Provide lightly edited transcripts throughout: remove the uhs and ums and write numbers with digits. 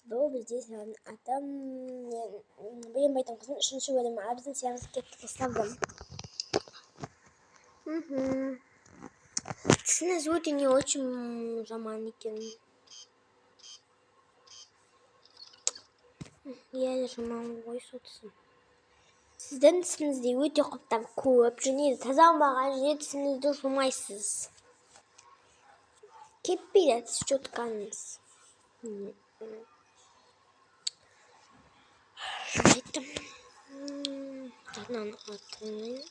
болып іздейсің атам білінбайтын қыздың үшінші бөлімі біздің сиямыз кетті басталды. Цены звуки не очень жаман екен. Я жаман ғой сотсын. Сіздің тісіңізде өте құптар көп және тазалмаған және тісіңізді жумайсыз. Кетпейді тіс щеткаңыз. Жумайтын. Тағынан атымен.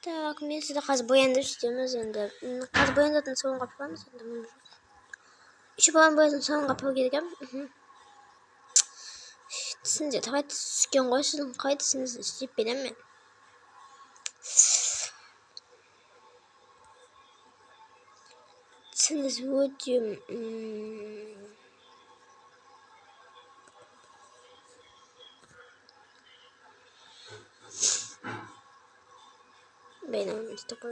Так, мен сізді қазір боянды жетеміз енді. Қазір бояндатын соңға апамыз енді. Еще бояндатын соңға апау керек. Тісінде талай тіс түскен ғой, сіздің қалай тісіңізді істеп беремін мен. Тісіңіз өте Benim işte bu.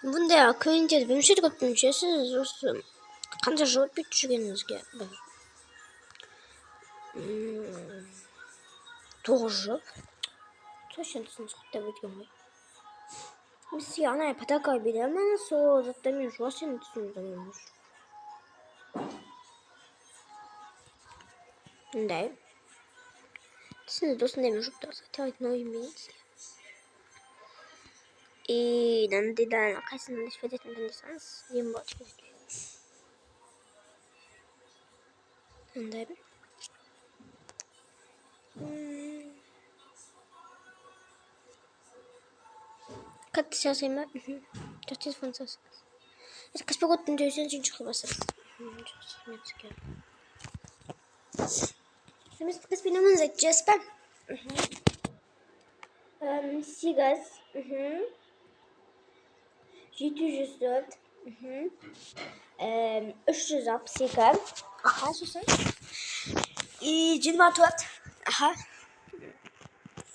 Bunday akıyınca benim şey koptum şeysiz olsun. Kanca жауап беріп жүргеніңізге бір 9 жыл. Точно түсіңіз құттап өткен ғой. Мен сізге анай подарка беремін, сол заттармен жуасың түсіңізді өмір. Мындай. Түсіңізді осындаймен жуып тұрса, делать новый месяц. И нандайдан қайсыны швететін таңдасаңыз, ем болады швететін. Мындай. Қатты жасайын ба? Жоқ, телефон жасаңыз. Қаспа қоттың төсен сен шығып басырыз. Жоқ, мен сізге. Сіз қаспен өміріңіз айтчыз ба? 8 704 362 аха сосын и 24 аха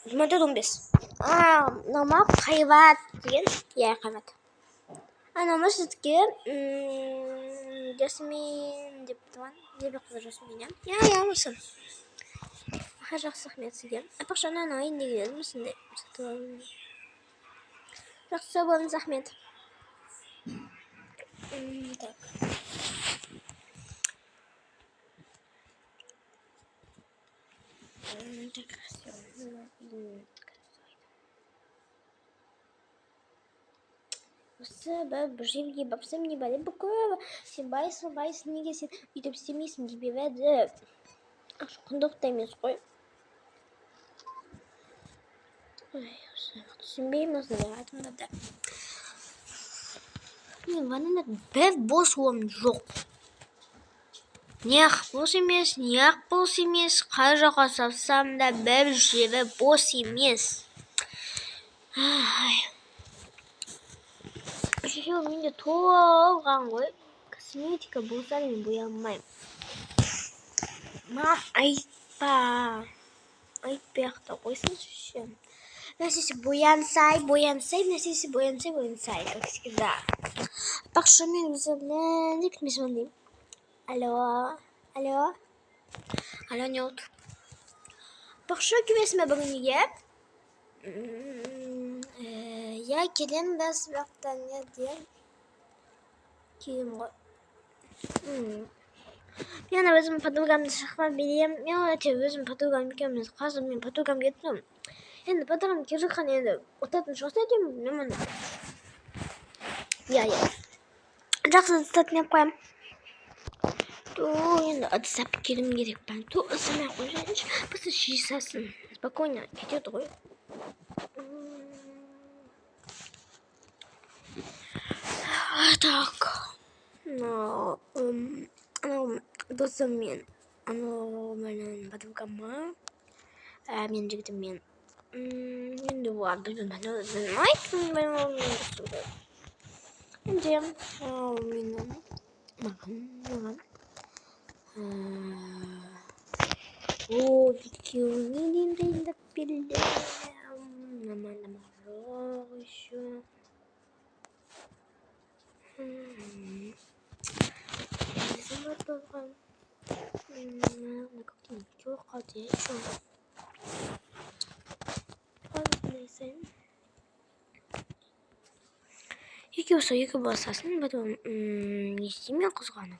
24-15 норма қайват деген қайват норма сізге жасмин деп тұрған не бір қызы жасмин осы аха жақсы рахмет сізге апақшаны анайын деген осындай жақсы болыңыз рахмет. Так. Осы бір жерге бапсам не бәле бүкіл сен байсың неге сен үйтіп істемейсің деп еді. Құндықта емес қой. Түсінбеймін осындай айтымдарды. Мен ваннада бір бос орын жоқ. Неғ бос емес, қай жаққа салсам да бір жері бос емес. Үшінші менде толған ғой. Косметика болса мен боянбаймын. Мам, айтпай ақта қойсыншы. Нәрсесі боянсай, как всегда. Бақша мен өзімнен деп мен звондаймын. Алло, не oldu? Бақша күймесіме бүгін неге? Я келем да сұрақтан не дейін? Келем ғой. Мен өзім подругамды шақырып берем. Мен өте өзім подругам екенміз. Қазір мен подругам кеттім. Енді подругам келіп жатқан енді отатын шоқса деймін. Я. Жақсы статмен қоям. Енді ыдыстап келім керек бән. Ыдыстамай қойсаңшы. Просто жисасын. Спокойно кетеді ғой. Так. Досыммен менің подругама мен жігітіммен енді олар білмеймін. 이제 우리는 마감. 오, 기운이 된다 빌려. 나만 로쇼. 생각보다 내가 그냥 기억하지 해줘. 이게 없어. 이거 뭐 사실 봐도 있으면 가서 안 해.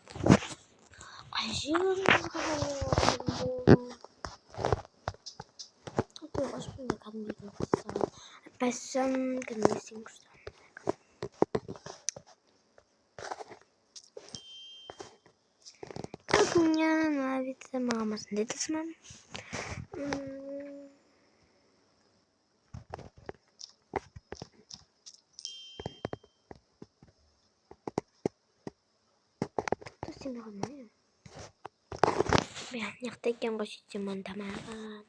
관심은 가지고 학교가 싶은데 가는 게 없어. 발산 그런 생각. 그냥 아비트 마마스 네트스만. 또 생각나요. 약대기한 것이지만 다마가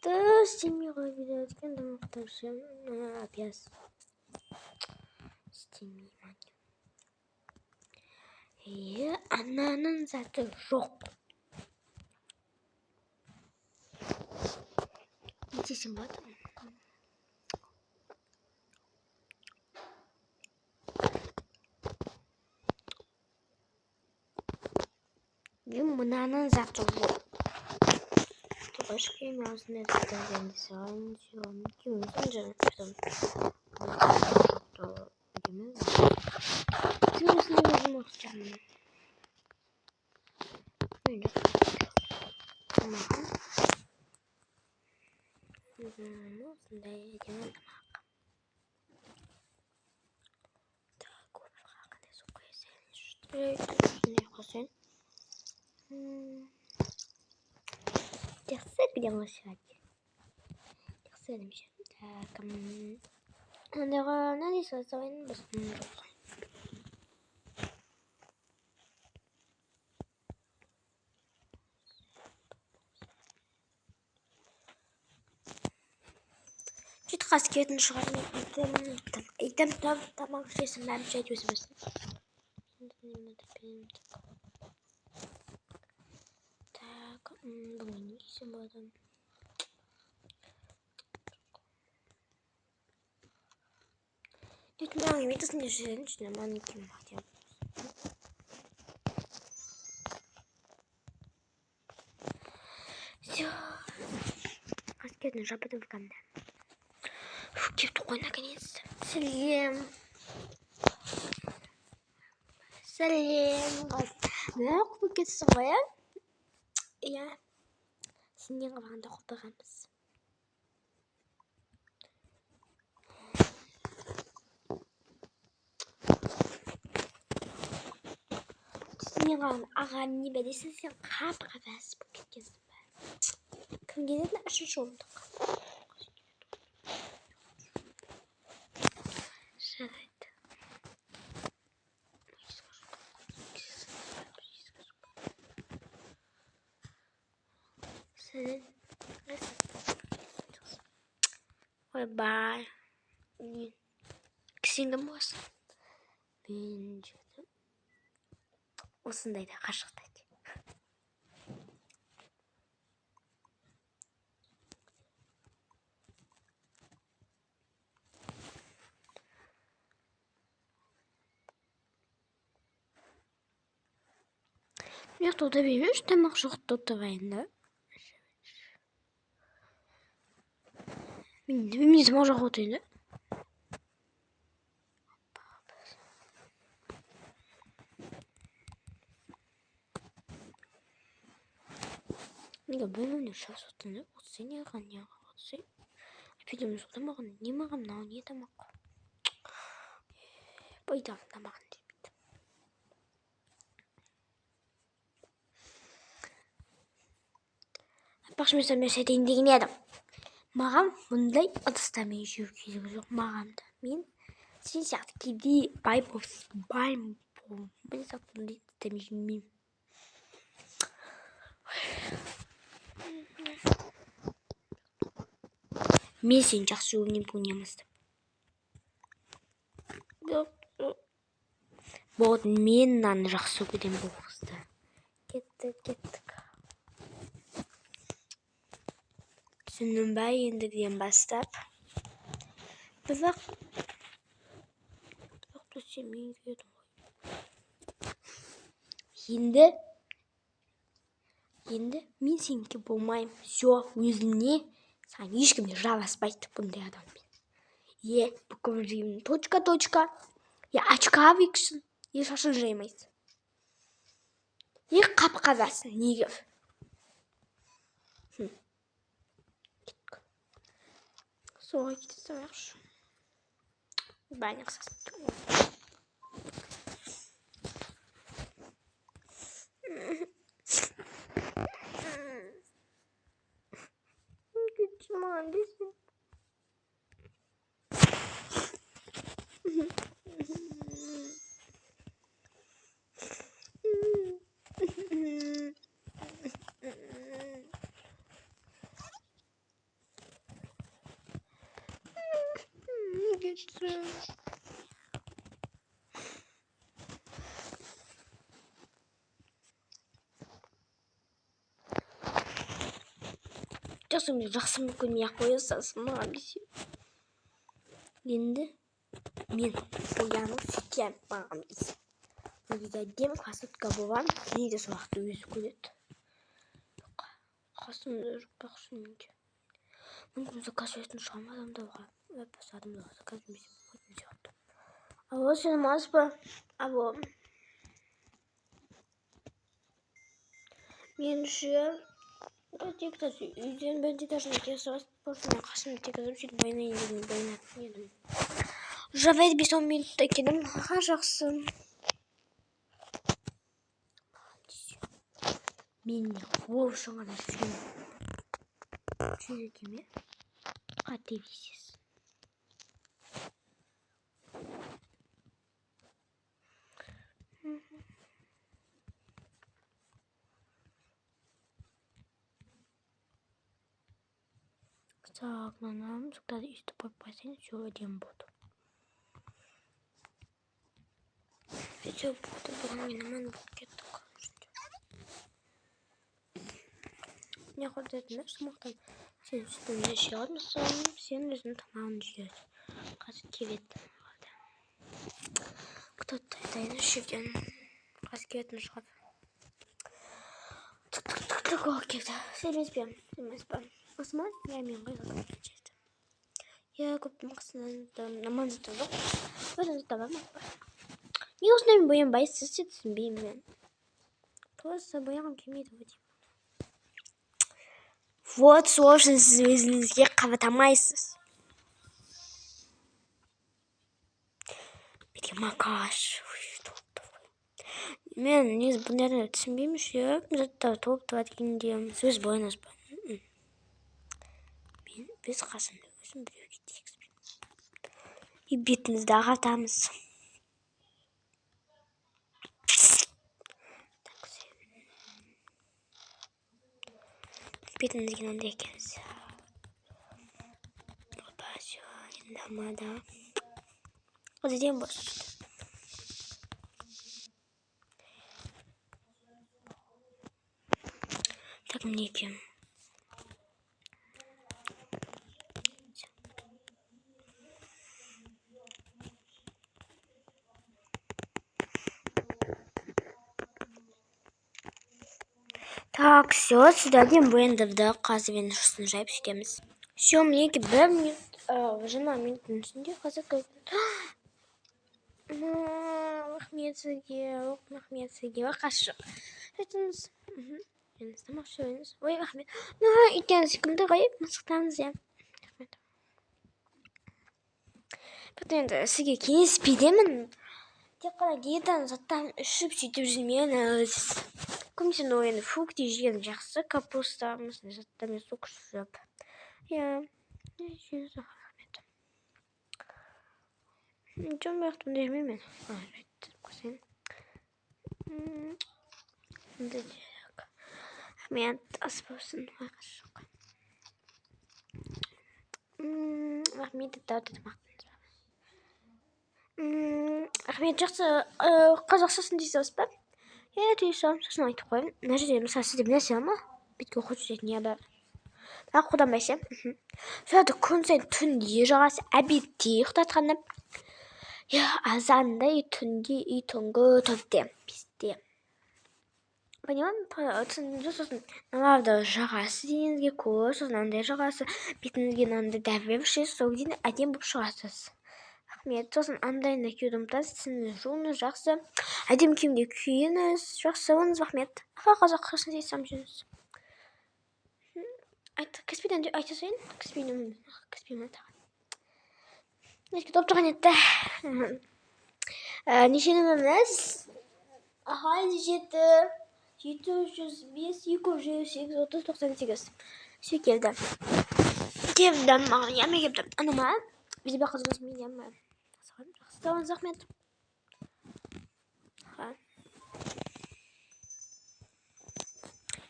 또 심이가 비려 근데 뭐 다시 아비아스 스팀이만요. 예, 안 나는 자도 록. 이제 좀 봐도. 뭐 나는 자도 록. 또 쉽게 말하면 되는 디자인 지원 기운 선전 좀. 또 이기면 무슨 일이 먹잖아. 근데 이제는 terceiro bilhão achado. Terceiro bilhão. Tá, comme. On aura un indice sur ça, une bonne. Tu traces qui est une chose, item top, t'as marqué sur la chat, tu sais pas. Tac, bon, c'est bon. 그냥 이미 뜻은 주시는 진짜만 느낌 맞아. 맛있게 잡아도 간다. 기쁘고 наконец. Салем. 내가 그렇게 쓴 거야? 야. 신경을 안 하고 들어가면서. 신경을 아가니 베리스 생 가브라바스 포켓겠어. 그게 나 쉬쉬온다. J'arrête. Ouais, bye. Kissing moss. Binge. Осындайда қашықтайды. Мен тода білмеймін, тамақ жоқ тотығайында. Мен білмеймін, тамақ жоқ отайды. 내가 맨날 샤웠었는데 어째 내가 갔냐 어째 비디오는 소다 먹었네 니 먹으면 나오니 다 먹고 뽀이다 나 먹은 집이다 박시면 살면 세대 인디기냐다 маған мұндай ыдыстармен жеу керек жоқ маған да мен сен сияқты кейде бай болмын мен сияқты мұндай ыдыстармен жемеймін мен сені жақсы көремін Вот менен жақсы көрем бұл қызды. Кеттік. Түсіндің бә ендігіден бастап? Бірақ сенбей келдім ғой. Енді мен сенікі болмайым. Все, өзіне саған ешкімде жаласпайды бұндай адаммен. Бүкіл жеймін. Точка. Очка вексін. Шашын жаймайсың. Қап-қазасың. Неге? Соға кете салайықшы. Бәне қысасын. Кетші маған десін. Жақсы көрмей-ақ қойсасын маған десе. Енді мен бояну сөйтем маған десе. Әдем красотка болған, не де сұрақты өзі көреді. Қасымда жоқ бақшы менде. Мүмкін заказ жетін шығамадым да оға. Басадым да заказ жемесем сияқты. Алло, сенім аз ба? Алло. Мен ше тек үйден бәнде даже интересоваться болсын. Мен қасымда тек азып сөйтіп байнайтын едім. Жавайд 5-10 минутта келдім. Жақсы. Мен ол үшін ғана жүргеме қате дейсіз. Так, нам тогда из тобой бассейн все один буду. Все буду, менің кеттік. Не хватает смақтан. Сен үстінде шығармысың, сен өзінің тамағын жүйесі. Қазір келетін болады. Кто-то айтайын үшіден. Қазір келетін шығады. Түк-түк-түк келді. Семеспен. Осман, мен қойғызым жетті. Көптің қысынан намазды жоқ. Өзіңізді табамақ бар. Не осындай боянбайсыз, сіз түсінбеймін мен. Просто бояғым келмейді ғой деймін. Вот, сложно сіз өзіңізге қабатамайсыз. Бетке макаш. Мен негізі бұндарын түсінбеймін ше. Затта топ-топ дегенде сөз бойыныз ба. Біз қасында өзім біреуге тегізбейміз. И бетіңізді ағартамыз. Бетіңізге мынандай екенсіз. Опа, все, енді нормада. Қозыден бос. Так, мінекей. Так, все, сюда брендерді қазір шысын жайып сөйтеміз. Все, мінекей 1 минут, 20 минуттың ішінде қазір көрген. Рахмет сізге, қашық. Айтыңыз. Тамақ жөйіңіз. Ой, рахмет. Өйткені секунды қойып, мысықтамыз, я. Рахмет. Бірақ енді сізге кеңес беремін. Тек қана диетаны заттан ішіп сөйтіп жүрмеңіз. Көбінесе енді фрукты жеген жақсы, капуста, мысалы заттармен су қосып. Я рахмет. Ничего бірақ бұндай жемеймін. Қосайын. Рахмет, ас болсын. Рахмет, тамақтың. Рахмет, жақсы қазақшасын дейсіз ба? Иә, дейсіз. Сосын айтып қояйын. Мына жерде мысалы сізде бір нәрсе бар ма? Бетке қойып жүретін иә бар. Бірақ қолданбайсыз, иә? Соларды күн сайын түнде жағасыз, обедте ұйықтатқанда, иә, азанда и түнде, и түнгі 4-те, 5-те. Понимаете? Сосын мыналарды жағасыз денеңізге көп, сосын андай жағасыз, бетіңізге мынандай дәрі ішесіз, сол кезде әдемі болып шығасыз. Рахмет. Сосын андайында киюді ұмытасыз, тісіңізді жуыңыз, жақсы. Әдемі киімде киіңіз, жақсы болыңыз, рахмет. Қазақшасын айтсам жүріңіз. Каспийден айта салайын? Каспиймен тағы. Нешке топ тұрған етті. Нешені білмейсіз? 7 705 208 3098. Все келді. Келді маған, яме келді. Анама бізде бақы жазасымен яме. Жақсы болыңыз, рахмет.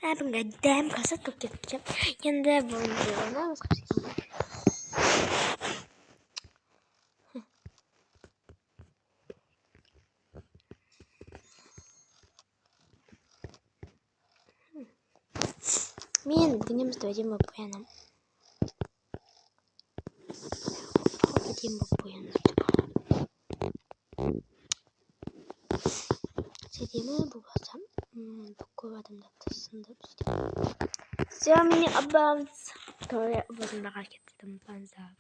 Бүгінгі әдем қасы көп кетті. Енді бұны мен денемізді әдемі боянам. Әдемі боянам. Әдемі боласам, бүкіл адамдарды сындырып сөйтем. Все, мені аббамыз. Той аббазымдаға кеттім, банзав.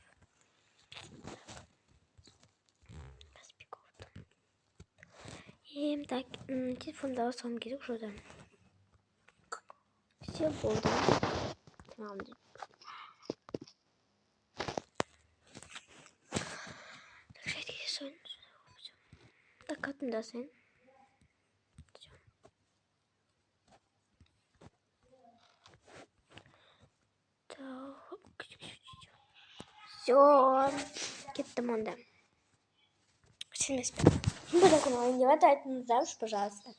Так, телефонда алсам керек жода. Все болды. Tamamdır. Şöyle son. Tak katında sen. Все. Кетtim ondan. Şimdi bu da kanalın gibi taytınız varmış, пожалуйста.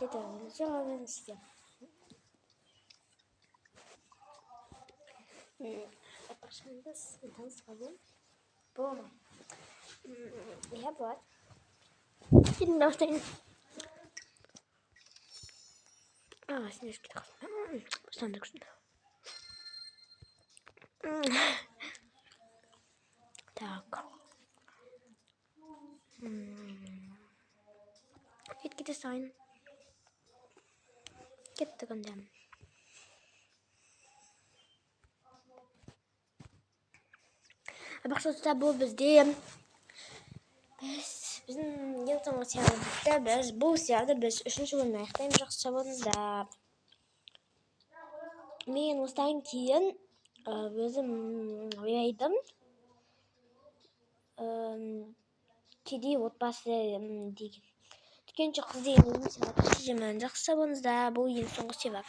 Это сделано все. Пошандас, там свободно. Бома. Я бот. Şimdi işte. Снежки так. Sandık şunu. Так. Кетті сайын. Кетті көндем. Бақшатта бұл бізде біздің ең соңғы сериалда бұл сериалда біз 3-ші бөлімді аяқтаймыз, жақсы болыңыздар. Мен осыдан кейін өзім ойлайдым. Кедей отбасы деген. Дүкенші қыз деген өзім сериалды шешемін, жақсы болыңыздар. Бұл ең соңғы сериал.